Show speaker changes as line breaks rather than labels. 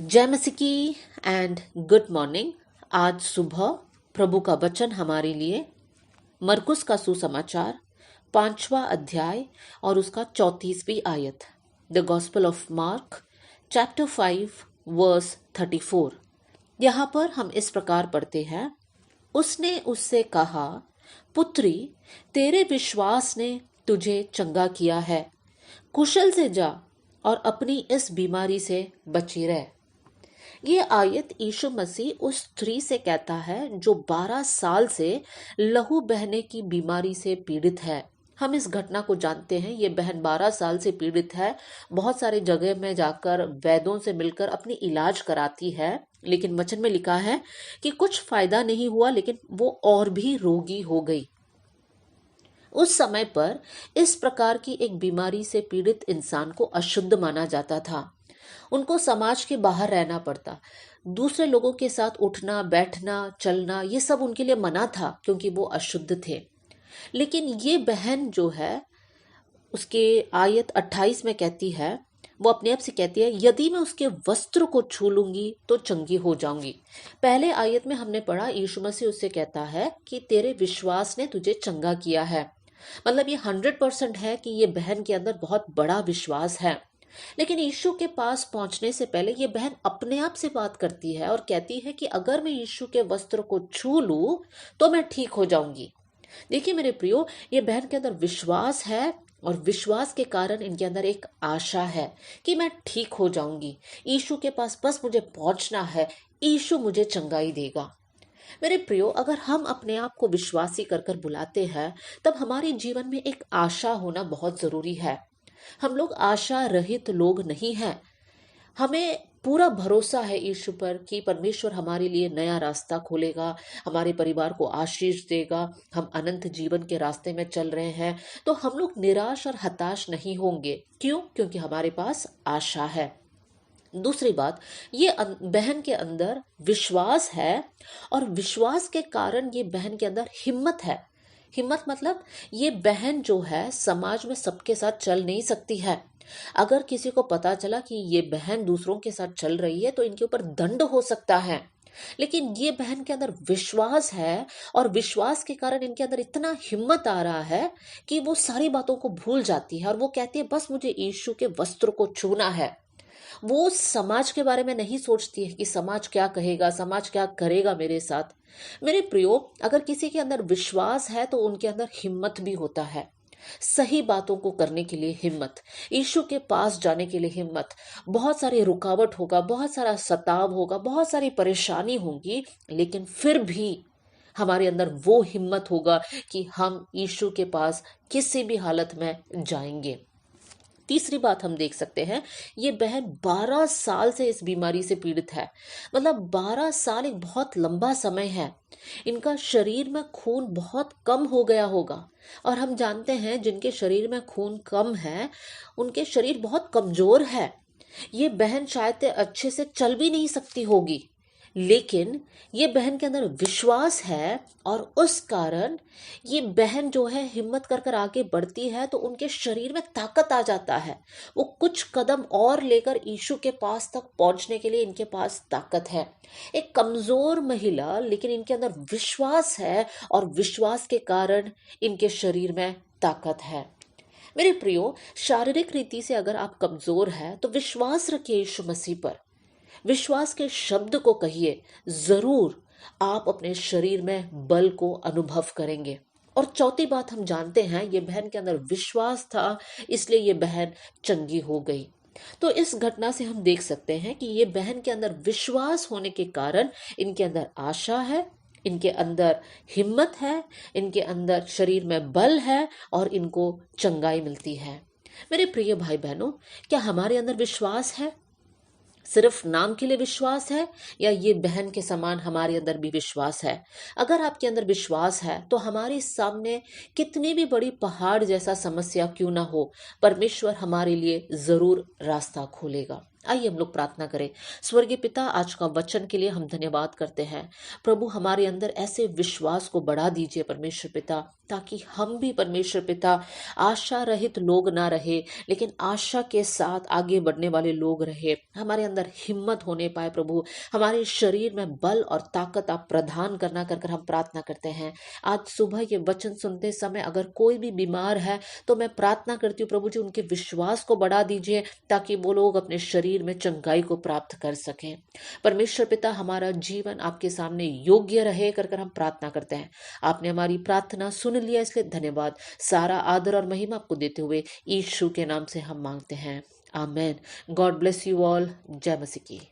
जय मसीह की एंड गुड मॉर्निंग। आज सुबह प्रभु का वचन हमारे लिए मरकुस का सुसमाचार 5वां अध्याय और उसका 34वीं आयत। The Gospel of Mark chapter 5 verse 34। यहाँ पर हम इस प्रकार पढ़ते हैं, उसने उससे कहा, पुत्री, तेरे विश्वास ने तुझे चंगा किया है, कुशल से जा और अपनी इस बीमारी से बची रह। ये आयत यीशु मसीह उस स्त्री से कहता है जो 12 साल से लहू बहने की बीमारी से पीड़ित है। हम इस घटना को जानते हैं। ये बहन 12 साल से पीड़ित है। बहुत सारे जगह में जाकर वैद्यों से मिलकर अपनी इलाज कराती है, लेकिन वचन में लिखा है कि कुछ फायदा नहीं हुआ, लेकिन वो और भी रोगी हो गई। उस समय पर इस प्रकार की एक बीमारी से पीड़ित इंसान को अशुद्ध माना जाता था। उनको समाज के बाहर रहना पड़ता। दूसरे लोगों के साथ उठना बैठना चलना ये सब उनके लिए मना था, क्योंकि वो अशुद्ध थे। लेकिन ये बहन जो है, उसके आयत 28 में कहती है, वो अपने आप से कहती है, यदि मैं उसके वस्त्र को छू लूंगी तो चंगी हो जाऊंगी। पहले आयत में हमने पढ़ा, यीशु मसीह उससे कहता है कि तेरे विश्वास ने तुझे चंगा किया है। मतलब ये 100% है कि ये बहन के अंदर बहुत बड़ा विश्वास है। लेकिन यीशु के पास पहुंचने से पहले ये बहन अपने आप से बात करती है और कहती है कि अगर मैं यीशु के वस्त्र को छू लूं तो मैं ठीक हो जाऊंगी। देखिए मेरे प्रियो, ये बहन के अंदर विश्वास है और विश्वास के कारण इनके अंदर एक आशा है कि मैं ठीक हो जाऊंगी। यीशु के पास बस मुझे पहुंचना है, यीशु मुझे चंगाई देगा। मेरे प्रियो, अगर हम अपने आप को विश्वासी कर कर बुलाते हैं, तब हमारे जीवन में एक आशा होना बहुत जरूरी है। हम लोग आशा रहित लोग नहीं हैं। हमें पूरा भरोसा है यीशु पर कि परमेश्वर हमारे लिए नया रास्ता खोलेगा, हमारे परिवार को आशीष देगा। हम अनंत जीवन के रास्ते में चल रहे हैं, तो हम लोग निराश और हताश नहीं होंगे। क्यों? क्योंकि हमारे पास आशा है। दूसरी बात, ये बहन के अंदर विश्वास है और विश्वास के कारण ये बहन के अंदर हिम्मत है। हिम्मत मतलब ये बहन जो है समाज में सबके साथ चल नहीं सकती है। अगर किसी को पता चला कि ये बहन दूसरों के साथ चल रही है तो इनके ऊपर दंड हो सकता है। लेकिन ये बहन के अंदर विश्वास है और विश्वास के कारण इनके अंदर इतना हिम्मत आ रहा है कि वो सारी बातों को भूल जाती है और वो कहती है, बस मुझे यीशु के वस्त्र को छूना है। वो समाज के बारे में नहीं सोचती है कि समाज क्या कहेगा, समाज क्या करेगा मेरे साथ। मेरे प्रियो, अगर किसी के अंदर विश्वास है तो उनके अंदर हिम्मत भी होता है। सही बातों को करने के लिए हिम्मत, यीशु के पास जाने के लिए हिम्मत। बहुत सारी रुकावट होगा, बहुत सारा सताव होगा, बहुत सारी परेशानी होगी, लेकिन फिर भी हमारे अंदर वो हिम्मत होगा कि हम यीशु के पास किसी भी हालत में जाएंगे। तीसरी बात हम देख सकते हैं, ये बहन 12 साल से इस बीमारी से पीड़ित है। मतलब 12 साल एक बहुत लंबा समय है। इनका शरीर में खून बहुत कम हो गया होगा और हम जानते हैं जिनके शरीर में खून कम है उनके शरीर बहुत कमजोर है। ये बहन शायद अच्छे से चल भी नहीं सकती होगी, लेकिन ये बहन के अंदर विश्वास है और उस कारण ये बहन जो है हिम्मत कर कर आगे बढ़ती है, तो उनके शरीर में ताकत आ जाता है। वो कुछ कदम और लेकर यीशु के पास तक पहुंचने के लिए इनके पास ताकत है। एक कमजोर महिला, लेकिन इनके अंदर विश्वास है और विश्वास के कारण इनके शरीर में ताकत है। मेरे प्रियो, शारीरिक रीति से अगर आप कमजोर हैं तो विश्वास रखिए यीशु मसीह पर। विश्वास के शब्द को कहिए, जरूर आप अपने शरीर में बल को अनुभव करेंगे। और चौथी बात हम जानते हैं, ये बहन के अंदर विश्वास था, इसलिए ये बहन चंगी हो गई। तो इस घटना से हम देख सकते हैं कि ये बहन के अंदर विश्वास होने के कारण इनके अंदर आशा है, इनके अंदर हिम्मत है, इनके अंदर शरीर में बल है और इनको चंगाई मिलती है। मेरे प्रिय भाई बहनों, क्या हमारे अंदर विश्वास है? सिर्फ नाम के लिए विश्वास है या ये बहन के समान हमारे अंदर भी विश्वास है? अगर आपके अंदर विश्वास है तो हमारे सामने कितनी भी बड़ी पहाड़ जैसा समस्या क्यों ना हो, परमेश्वर हमारे लिए जरूर रास्ता खोलेगा। आइए हम लोग प्रार्थना करें। स्वर्गीय पिता, आज का वचन के लिए हम धन्यवाद करते हैं। प्रभु, हमारे अंदर ऐसे विश्वास को बढ़ा दीजिए परमेश्वर पिता, ताकि हम भी परमेश्वर पिता आशा रहित लोग ना रहे, लेकिन आशा के साथ आगे बढ़ने वाले लोग रहे। हमारे अंदर हिम्मत होने पाए प्रभु, हमारे शरीर में बल और ताकत आप प्रदान करना कर कर हम प्रार्थना करते हैं। आज सुबह ये वचन सुनते समय अगर कोई भी बीमार है तो मैं प्रार्थना करती हूँ प्रभु जी, उनके विश्वास को बढ़ा दीजिए, ताकि वो लोग अपने शरीर में चंगाई को प्राप्त कर सकें। परमेश्वर पिता, हमारा जीवन आपके सामने योग्य रहे कर कर हम प्रार्थना करते हैं। आपने हमारी प्रार्थना सुन लिया, इसलिए धन्यवाद। सारा आदर और महिमा आपको देते हुए यीशु के नाम से हम मांगते हैं, amen. God bless you all. जय मसीह की।